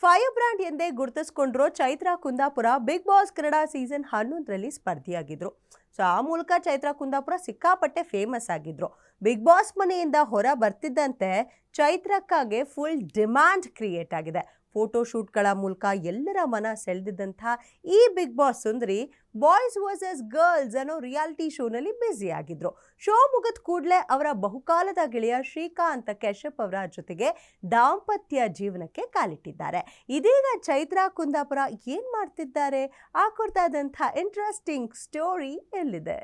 Fire brand ಎಂದೇ ಗುರುತಿಸಿಕೊಂಡಿರೋ Chaitra Kundapura Bigg Boss Kannada season 11ರಲ್ಲಿ ಸ್ಪರ್ಧಿಯಾಗಿದ್ರು. ಸೊ ಆ ಮೂಲಕ ಚೈತ್ರಾ ಕುಂದಾಪುರ ಸಿಕ್ಕಾಪಟ್ಟೆ ಫೇಮಸ್ ಆಗಿದ್ರು. ಬಿಗ್ ಬಾಸ್ ಮನೆಯಿಂದ ಹೊರ ಬರ್ತಿದ್ದಂತೆ ಚೈತ್ರಕ್ಕಾಗೆ ಫುಲ್ ಡಿಮ್ಯಾಂಡ್ ಕ್ರಿಯೇಟ್ ಆಗಿದೆ. ಫೋಟೋ ಶೂಟ್ಗಳ ಮೂಲಕ ಎಲ್ಲರ ಮನ ಸೆಳೆದಿದ್ದಂಥ ಈ ಬಿಗ್ ಬಾಸ್ ಸುಂದರಿ ಬಾಯ್ಸ್ ವರ್ಸಸ್ ಗರ್ಲ್ಸ್ ಅನ್ನೋ ರಿಯಾಲಿಟಿ ಶೋನಲ್ಲಿ ಬ್ಯುಸಿ ಆಗಿದ್ರು. ಶೋ ಮುಗಿದ ಕೂಡಲೇ ಅವರ ಬಹುಕಾಲದ ಗೆಳೆಯ ಶ್ರೀಕಾಂತ್ ಕಶ್ಯಪ್ ಅವರ ಜೊತೆಗೆ ದಾಂಪತ್ಯ ಜೀವನಕ್ಕೆ ಕಾಲಿಟ್ಟಿದ್ದಾರೆ. ಇದೀಗ ಚೈತ್ರಾ ಕುಂದಾಪುರ ಏನ್ ಮಾಡ್ತಿದ್ದಾರೆ, ಆ ಕುರಿತಾದಂಥ ಇಂಟ್ರೆಸ್ಟಿಂಗ್ ಸ್ಟೋರಿ ಎಲ್ಲಿದೆ?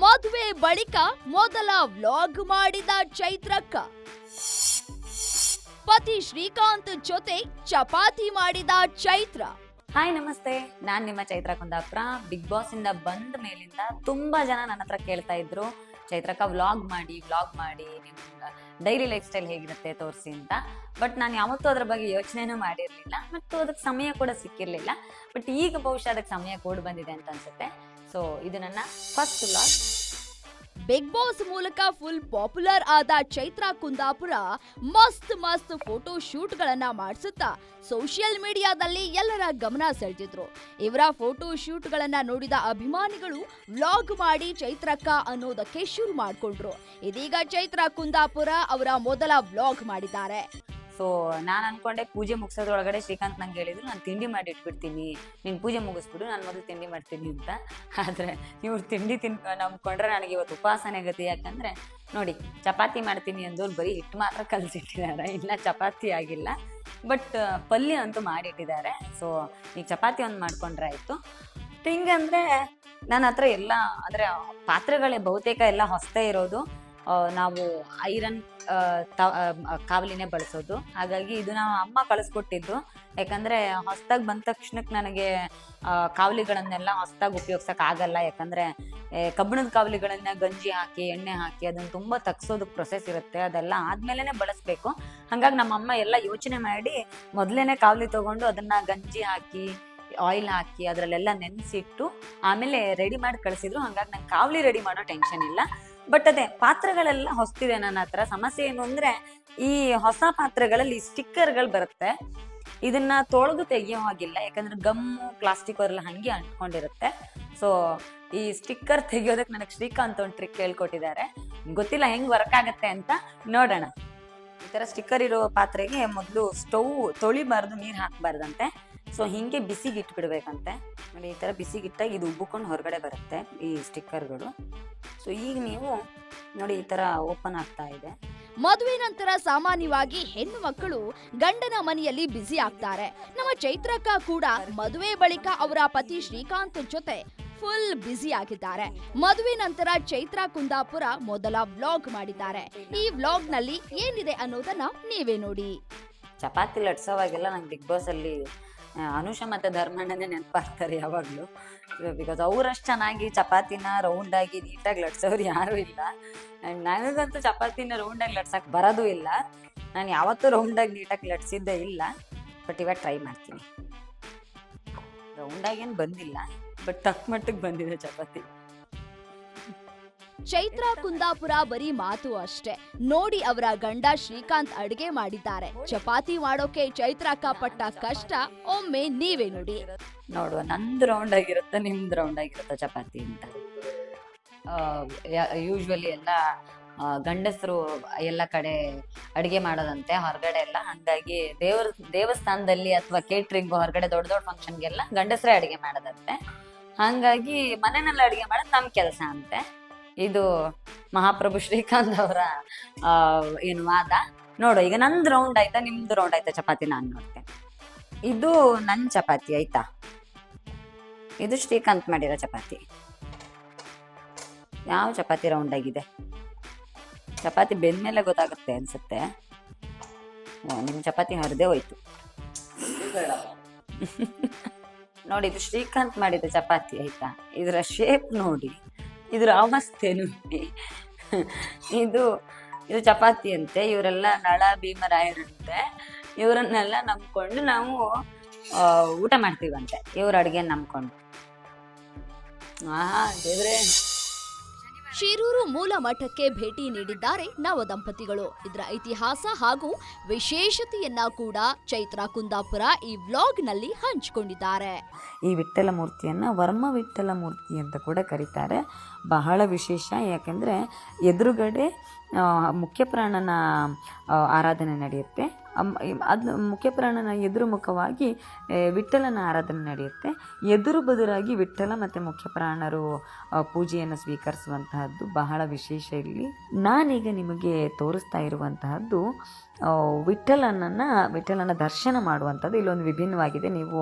ಮದುವೆ ಬಳಿಕ ಮೊದಲ ವ್ಲಾಗ್ ಮಾಡಿದ ಚೈತ್ರಕ್ಕ ಪತಿ ಶ್ರೀಕಾಂತ್ ಜೊತೆ ಚಪಾತಿ ಮಾಡಿದ ಚೈತ್ರ. ಹಾಯ್ ನಮಸ್ತೆ, ನಾನ್ ನಿಮ್ಮ ಚೈತ್ರಾ ಕುಂದಾಪುರ. ಬಿಗ್ ಬಾಸ್ ಇಂದ ಬಂದ ಮೇಲಿಂದ ತುಂಬಾ ಜನ ನನ್ನ ಹತ್ರ ಕೇಳ್ತಾ ಇದ್ರು, ಚೈತ್ರಕ್ಕ ವ್ಲಾಗ್ ಮಾಡಿ ನಿಮ್ ಡೈಲಿ ಲೈಫ್ ಸ್ಟೈಲ್ ಹೇಗಿರುತ್ತೆ ತೋರಿಸಿ ಅಂತ. ಬಟ್ ನಾನು ಯಾವತ್ತೂ ಅದ್ರ ಬಗ್ಗೆ ಯೋಚನೆನೂ ಮಾಡಿರ್ಲಿಲ್ಲ ಮತ್ತು ಅದಕ್ಕೆ ಸಮಯ ಕೂಡ ಸಿಕ್ಕಿರ್ಲಿಲ್ಲ. ಬಟ್ ಈಗ ಬಹುಶಃ ಅದಕ್ಕೆ ಸಮಯ ಕೂಡ ಬಂದಿದೆ ಅಂತ ಅನ್ಸುತ್ತೆ. ಸೊ ಇದು ನನ್ನ ಫಸ್ಟ್ ವ್ಲಾಗ್. ಬಿಗ್ ಬಾಸ್ ಮೂಲಕ ಫುಲ್ ಪಾಪ್ಯುಲರ್ ಆದ ಚೈತ್ರಾ ಕುಂದಾಪುರ ಮಸ್ತ್ ಫೋಟೋ ಶೂಟ್ ಗಳನ್ನ ಮಾಡಿಸುತ್ತಾ ಸೋಷಿಯಲ್ ಮೀಡಿಯಾದಲ್ಲಿ ಎಲ್ಲರ ಗಮನ ಸೆಳೆದಿದ್ರು. ಇವರ ಫೋಟೋ ಶೂಟ್ ಗಳನ್ನ ನೋಡಿದ ಅಭಿಮಾನಿಗಳು ವ್ಲಾಗ್ ಮಾಡಿ ಚೈತ್ರಕ್ಕ ಅನ್ನೋದಕ್ಕೆ ಶುರು ಮಾಡ್ಕೊಂಡ್ರು. ಇದೀಗ ಚೈತ್ರಾ ಕುಂದಾಪುರ ಅವರ ಮೊದಲ ವ್ಲಾಗ್ ಮಾಡಿದ್ದಾರೆ. ಸೊ ನಾನು ಅನ್ಕೊಂಡೆ ಪೂಜೆ ಮುಗಿಸೋದ್ರೊಳಗಡೆ ಶ್ರೀಕಾಂತ್ ನಂಗೆ ಹೇಳಿದ್ರು, ನಾನು ತಿಂಡಿ ಮಾಡಿ ಇಟ್ಬಿಡ್ತೀನಿ, ನೀನು ಪೂಜೆ ಮುಗಿಸ್ಬಿಡು, ನಾನು ಮೊದಲು ತಿಂಡಿ ಮಾಡ್ತೀನಿ ಅಂತ. ಆದರೆ ಇವ್ರು ತಿಂಡಿ ನಂಬ್ಕೊಂಡ್ರೆ ನನಗೆ ಇವತ್ತು ಉಪವಾಸನೆ ಗತಿ. ಯಾಕಂದರೆ ನೋಡಿ, ಚಪಾತಿ ಮಾಡ್ತೀನಿ ಅಂದವ್ರು ಬರೀ ಹಿಟ್ಟು ಮಾತ್ರ ಕಲಿಸಿಟ್ಟಿದ್ದಾರೆ, ಇಲ್ಲ ಚಪಾತಿ ಆಗಿಲ್ಲ. ಬಟ್ ಪಲ್ಯ ಅಂತೂ ಮಾಡಿಟ್ಟಿದ್ದಾರೆ. ಸೊ ಈಗ ಚಪಾತಿ ಒಂದು ಮಾಡ್ಕೊಂಡ್ರೆ ಆಯಿತು. ಹಿಂಗಂದರೆ ನನ್ನ ಹತ್ರ ಎಲ್ಲ ಅಂದರೆ ಪಾತ್ರೆಗಳೇ ಬಹುತೇಕ ಎಲ್ಲ ಹೊಸದೇ ಇರೋದು. ನಾವು ಐರನ್ ಕಾವಲಿನೇ ಬಳಸೋದು. ಹಾಗಾಗಿ ಇದು ನಾವು ಅಮ್ಮ ಕಳಿಸ್ಕೊಟ್ಟಿದ್ದು. ಯಾಕಂದರೆ ಹೊಸದಾಗಿ ಬಂದ ತಕ್ಷಣಕ್ಕೆ ನನಗೆ ಕಾವಲಿಗಳನ್ನೆಲ್ಲ ಹೊಸದಾಗಿ ಉಪಯೋಗ್ಸೋಕೆ ಆಗಲ್ಲ. ಯಾಕಂದರೆ ಕಬ್ಬಿಣದ ಕಾವಲಿಗಳನ್ನ ಗಂಜಿ ಹಾಕಿ ಎಣ್ಣೆ ಹಾಕಿ ಅದನ್ನು ತುಂಬ ತಗ್ಸೋದಕ್ಕೆ ಪ್ರೊಸೆಸ್ ಇರುತ್ತೆ. ಅದೆಲ್ಲ ಆದಮೇಲೆ ಬಳಸಬೇಕು. ಹಾಗಾಗಿ ನಮ್ಮಮ್ಮ ಎಲ್ಲ ಯೋಚನೆ ಮಾಡಿ ಮೊದಲೇ ಕಾವಲಿ ತೊಗೊಂಡು ಅದನ್ನು ಗಂಜಿ ಹಾಕಿ ಆಯಿಲ್ ಹಾಕಿ ಅದರಲ್ಲೆಲ್ಲ ನೆನೆಸಿಟ್ಟು ಆಮೇಲೆ ರೆಡಿ ಮಾಡಿ ಕಳಿಸಿದ್ರು. ಹಾಗಾಗಿ ನಂಗೆ ಕಾವಲಿ ರೆಡಿ ಮಾಡೋ ಟೆನ್ಷನ್ ಇಲ್ಲ. ಬಟ್ ಅದೇ ಪಾತ್ರೆಗಳೆಲ್ಲ ಹೊಸ್ತಿದೆ ನನ್ನ ಹತ್ರ. ಸಮಸ್ಯೆ ಏನು ಅಂದರೆ ಈ ಹೊಸ ಪಾತ್ರೆಗಳಲ್ಲಿ ಸ್ಟಿಕ್ಕರ್ಗಳು ಬರುತ್ತೆ. ಇದನ್ನ ತೊಳೆದು ತೆಗಿಯೋ ಹಾಗಿಲ್ಲ, ಯಾಕಂದ್ರೆ ಗಮ್ಮು ಪ್ಲಾಸ್ಟಿಕ್ ಅವರೆಲ್ಲ ಹಂಗೆ ಅಂಟ್ಕೊಂಡಿರುತ್ತೆ. ಸೊ ಈ ಸ್ಟಿಕ್ಕರ್ ತೆಗಿಯೋದಕ್ಕೆ ನನಗೆ ಶ್ರೀಕಾಂತ್ ಒಂದು ಟ್ರಿಕ್ ಹೇಳ್ಕೊಟ್ಟಿದ್ದಾರೆ. ಗೊತ್ತಿಲ್ಲ ಹೆಂಗೆ ವರ್ಕ್ ಆಗುತ್ತೆ ಅಂತ, ನೋಡೋಣ. ಈ ಥರ ಸ್ಟಿಕ್ಕರ್ ಇರೋ ಪಾತ್ರೆಗೆ ಮೊದಲು ಸ್ಟವ್ ತೊಳಿಬಾರ್ದು, ನೀರು ಹಾಕಬಾರ್ದಂತೆ. ಸೊ ಹೀಗೆ ಬಿಸಿಗೆ ಇಟ್ಬಿಡ್ಬೇಕಂತೆ. ನೋಡಿ, ಈ ಥರ ಬಿಸಿಗಿಟ್ಟಾಗ ಇದು ಉಬ್ಬಿಕೊಂಡು ಹೊರಗಡೆ ಬರುತ್ತೆ ಈ ಸ್ಟಿಕ್ಕರ್ಗಳು. ಸೊ ಈಗ ನೀವು ನೋಡಿ, ಈ ಥರ ಓಪನ್ ಆಗ್ತಾ ಇದೆ. ಮದುವೆ ನಂತರ ಸಾಮಾನ್ಯವಾಗಿ ಹೆಣ್ಣು ಮಕ್ಕಳು ಗಂಡನ ಮನೆಯಲ್ಲಿ ಬ್ಯುಸಿ ಆಗ್ತಾರೆ. ನಮ್ಮ ಚೈತ್ರಕ್ಕ ಕೂಡ ಮದುವೆ ಬಳಿಕ ಅವರ ಪತಿ ಶ್ರೀಕಾಂತ್ ಜೊತೆ ಫುಲ್ ಬ್ಯುಸಿ ಆಗಿದ್ದಾರೆ. ಮದುವೆ ನಂತರ ಚೈತ್ರಾ ಕುಂದಾಪುರ ಮೊದಲ ವ್ಲಾಗ್ ಮಾಡಿದ್ದಾರೆ. ಈ ವ್ಲಾಗ್ ನಲ್ಲಿ ಏನಿದೆ ಅನ್ನೋದನ್ನ ನೀವೇ ನೋಡಿ. ಚಪಾತಿ ಲಟ್ಸೋವಾಗೆಲ್ಲ ನಂಗೆ ಬಿಗ್ ಬಾಸ್ ಅಲ್ಲಿ ಅನುಷಾ ಮತ್ತೆ ಧರ್ಮಣ್ಣನೇ ನೆನಪಾಗ್ತಾರೆ ಯಾವಾಗಲೂ. ಬಿಕಾಸ್ ಅವರಷ್ಟು ಚೆನ್ನಾಗಿ ಚಪಾತಿನ ರೌಂಡಾಗಿ ನೀಟಾಗಿ ಲಟ್ಸೋರು ಯಾರೂ ಇಲ್ಲ. ಆ್ಯಂಡ್ ನನಗಂತೂ ಚಪಾತಿನ ರೌಂಡಾಗಿ ಲಟ್ಸಕ್ಕೆ ಬರೋದು ಇಲ್ಲ. ನಾನು ಯಾವತ್ತೂ ರೌಂಡಾಗಿ ನೀಟಾಗಿ ಲಟ್ಸಿದ್ದೇ ಇಲ್ಲ. ಬಟ್ ಇವಾಗ ಟ್ರೈ ಮಾಡ್ತೀನಿ. ರೌಂಡಾಗೇನು ಬಂದಿಲ್ಲ, ಬಟ್ ತಕ್ಕ ಮಟ್ಟಿಗೆ ಬಂದಿದೆ ಚಪಾತಿ. ಚೈತ್ರಾ ಕುಂದಾಪುರ ಬರೀ ಮಾತು ಅಷ್ಟೇ. ನೋಡಿ, ಅವರ ಗಂಡ ಶ್ರೀಕಾಂತ್ ಅಡುಗೆ ಮಾಡಿದ್ದಾರೆ. ಚಪಾತಿ ಮಾಡೋಕೆ ಚೈತ್ರಕ್ಕ ಪಟ್ಟ ಕಷ್ಟ ಒಮ್ಮೆ ನೀವೇ ನೋಡಿ. ನೋಡುವ, ನಂದು ರೌಂಡ್ ಆಗಿರುತ್ತೆ, ನಿಮ್ದು ರೌಂಡ್ ಆಗಿರುತ್ತೆ ಚಪಾತಿ ಅಂತ. ಯೂಶ್ವಲಿ ಎಲ್ಲ ಗಂಡಸರು ಎಲ್ಲ ಕಡೆ ಅಡುಗೆ ಮಾಡೋದಂತೆ, ಹೊರಗಡೆ ಎಲ್ಲ. ಹಾಗಾಗಿ ದೇವಸ್ಥಾನದಲ್ಲಿ ಅಥವಾ ಕೇಟ್ರಿಂಗ್ ಹೊರಗಡೆ ದೊಡ್ಡ ದೊಡ್ಡ ಫಂಕ್ಷನ್ಗೆಲ್ಲ ಗಂಡಸರೇ ಅಡುಗೆ ಮಾಡೋದಂತೆ. ಹಾಗಾಗಿ ಮನೆಯಲ್ಲ ಅಡುಗೆ ಮಾಡೋದು ನಮ್ಮ ಕೆಲಸ ಅಂತೆ. ಇದು ಮಹಾಪ್ರಭು ಶ್ರೀಕಾಂತ್ ಅವರ ಏನು ವಾದ. ನೋಡು, ಈಗ ನಂದು ರೌಂಡ್ ಆಯ್ತಾ, ನಿಮ್ದು ರೌಂಡ್ ಆಯ್ತಾ ಚಪಾತಿ ನಾನು ನೋಡ್ತೇನೆ. ಇದು ನನ್ನ ಚಪಾತಿ ಆಯ್ತಾ, ಇದು ಶ್ರೀಕಾಂತ್ ಮಾಡಿರೋ ಚಪಾತಿ. ಯಾವ ಚಪಾತಿ ರೌಂಡ್ ಆಗಿದೆ? ಚಪಾತಿ ಬೆಂದ್ಮೇಲೆ ಗೊತ್ತಾಗುತ್ತೆ ಅನ್ಸುತ್ತೆ. ನಿಮ್ಮ ಚಪಾತಿ ಹರಿದೇ ಹೋಯ್ತು. ನೋಡಿ, ಇದು ಶ್ರೀಕಾಂತ್ ಮಾಡಿದ ಚಪಾತಿ ಆಯ್ತಾ. ಇದರ ಶೇಪ್ ನೋಡಿ, ಇದ್ರ ಅವಸ್ಥೆ ನೋಡಿ. ಇದು ಚಪಾತಿ ಅಂತೆ. ಇವರೆಲ್ಲ ನಳ ಭೀಮರಾಯರಂತೆ. ಇವರನ್ನೆಲ್ಲ ನಂಬ್ಕೊಂಡು ನಾವು ಊಟ ಮಾಡ್ತೀವಂತೆ, ಇವ್ರ ಅಡುಗೆ ನಂಬ್ಕೊಂಡು. ದೇವ್ರೆ. ಶಿರೂರು ಮೂಲ ಮಠಕ್ಕೆ ಭೇಟಿ ನೀಡಿದ್ದಾರೆ ನವದಂಪತಿಗಳು. ಇದರ ಇತಿಹಾಸ ಹಾಗೂ ವಿಶೇಷತೆಯನ್ನ ಕೂಡ ಚೈತ್ರಾ ಕುಂದಾಪುರ ಈ ವ್ಲಾಗ್ನಲ್ಲಿ ಹಂಚಿಕೊಂಡಿದ್ದಾರೆ. ಈ ವಿಠ್ಠಲ ಮೂರ್ತಿಯನ್ನು ವರ್ಮ ವಿಠ್ಠಲ ಮೂರ್ತಿ ಅಂತ ಕೂಡ ಕರೀತಾರೆ. ಬಹಳ ವಿಶೇಷ, ಯಾಕೆಂದರೆ ಎದುರುಗಡೆ ಮುಖ್ಯ ಪ್ರಾಣನ ಆರಾಧನೆ ನಡೆಯುತ್ತೆ. ಅದು ಮುಖ್ಯ ಪ್ರಾಣನ ಎದುರು ಮುಖವಾಗಿ ವಿಠ್ಠಲನ ಆರಾಧನೆ ನಡೆಯುತ್ತೆ. ಎದುರು ಬದುರಾಗಿ ವಿಠ್ಠಲ ಮತ್ತು ಮುಖ್ಯ ಪ್ರಾಣರು ಪೂಜೆಯನ್ನು ಸ್ವೀಕರಿಸುವಂತಹದ್ದು ಬಹಳ ವಿಶೇಷ. ಇಲ್ಲಿ ನಾನೀಗ ನಿಮಗೆ ತೋರಿಸ್ತಾ ಇರುವಂತಹದ್ದು ವಿಠ್ಠಲನ ದರ್ಶನ ಮಾಡುವಂಥದ್ದು. ಇಲ್ಲೊಂದು ವಿಭಿನ್ನವಾಗಿದೆ. ನೀವು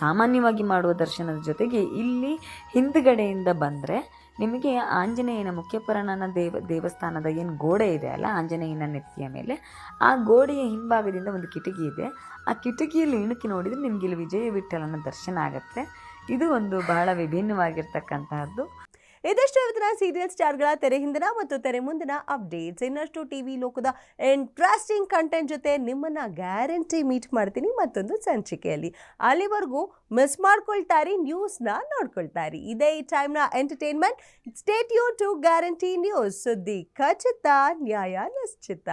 ಸಾಮಾನ್ಯವಾಗಿ ಮಾಡುವ ದರ್ಶನದ ಜೊತೆಗೆ ಇಲ್ಲಿ ಹಿಂದುಗಡೆಯಿಂದ ಬಂದರೆ ನಿಮಗೆ ಆಂಜನೇಯನ ಮುಖ್ಯಪ್ರಾಣನ ದೇವಸ್ಥಾನದ ಏನು ಗೋಡೆ ಇದೆ ಅಲ್ಲ, ಆಂಜನೇಯನ ನೆತ್ತಿಯ ಮೇಲೆ, ಆ ಗೋಡೆಯ ಹಿಂಭಾಗದಿಂದ ಒಂದು ಕಿಟಕಿ ಇದೆ. ಆ ಕಿಟಕಿಯಲ್ಲಿ ಇಣುಕಿ ನೋಡಿದರೆ ನಿಮಗೆ ಇಲ್ಲಿ ವಿಜಯ ವಿಠ್ಠಲನ ದರ್ಶನ ಆಗುತ್ತೆ. ಇದು ಒಂದು ಬಹಳ ವಿಭಿನ್ನವಾಗಿರ್ತಕ್ಕಂತಹದ್ದು. ಇದಷ್ಟು ಇವತ್ತಿನ ಸೀರಿಯಲ್ ಸ್ಟಾರ್ಗಳ ತೆರೆ ಹಿಂದಿನ ಮತ್ತು ತೆರೆ ಮುಂದಿನ ಅಪ್ಡೇಟ್ಸ್. ಇನ್ನಷ್ಟು ಟಿವಿ ಲೋಕದ ಇಂಟ್ರೆಸ್ಟಿಂಗ್ ಕಂಟೆಂಟ್ ಜೊತೆ ನಿಮ್ಮನ್ನ ಗ್ಯಾರಂಟಿ ಮೀಟ್ ಮಾಡ್ತೀನಿ ಮತ್ತೊಂದು ಸಂಚಿಕೆಯಲ್ಲಿ. ಅಲ್ಲಿವರೆಗೂ ಮಿಸ್ ಮಾಡ್ಕೊಳ್ತಾರಿ, ನ್ಯೂಸ್ನ ನೋಡ್ಕೊಳ್ತಾರಿ. ಇದೇ ಈ ಟೈಮ್ನ entertainment. Stay tune to Guarantee News. ಸುದ್ದಿ ಖಚಿತ, ನ್ಯಾಯ ನಿಶ್ಚಿತ.